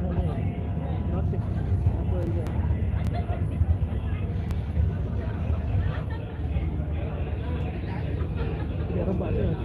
anu nih notif apa aja biar rebah deh.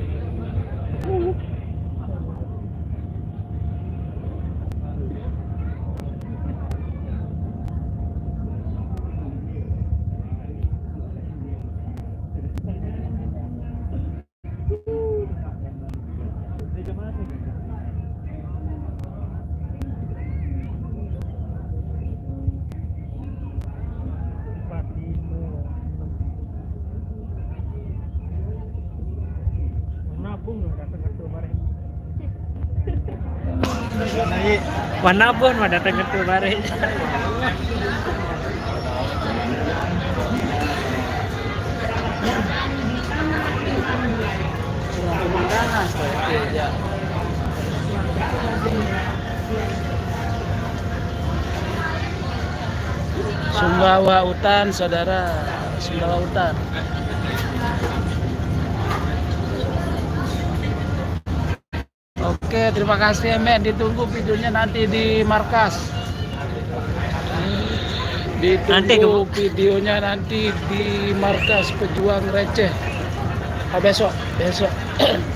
Warna pun mah datang ke bare. Pemandangan ya. Sumbawa Hutan, saudara. Sumbawa Hutan. Oke, terima kasih men. Ditunggu videonya nanti di markas. Ditunggu videonya nanti di markas Pejuang Receh. Besok.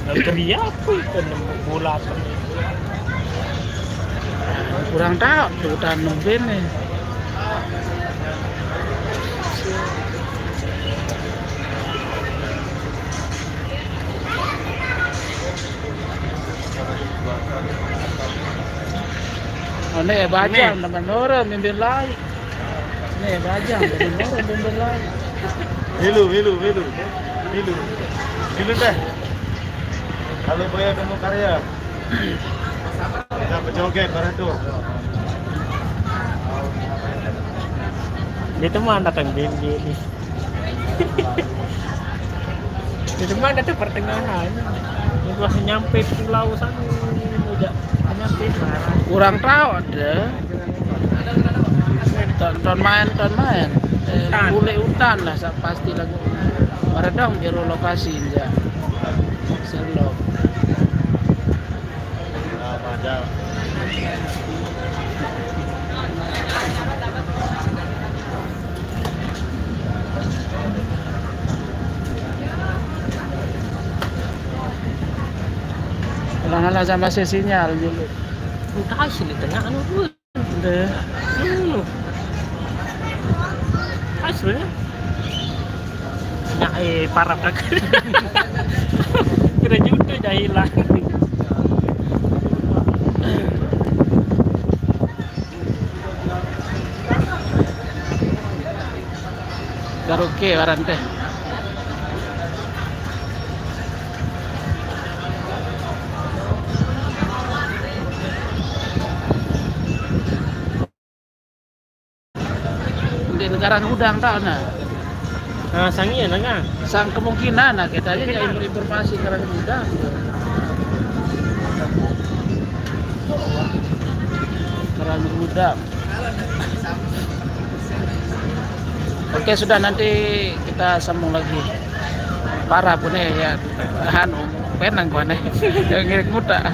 Kerja apa itu bola Kurang tahu hutan nubin nih. Oh, nih bajang teman orang mimpin lain. Nih bajang teman orang mimpin lain. Hilu deh. Kalau boya kamu karya. Kita berjoget bareng tuh. Dia teman datang BNJ ini. Dia teman datang pertengahan. Ini masih nyampe pulau sana udah nyampe barang. Kurang tahu ada. Ton main. Boleh hutan lah pasti lagu. Meredang biru lokasi ya. Selok. Nah, Ulang-ulang sama sinyal dulu. Entah sih di tengah anu pun. Udah. Aslinya. Nah, parah tak. Kira juga dah hilang. Karaoke waran teh. Di negara udang tak nah. Nah, sangi ya nengah. Sang kemungkinan nah kita aja yang informasi karang udang. Karang udang. Oke, sudah nanti kita sambung lagi. Parah pun ya, anu penang gua nih. Yang ngirik muda.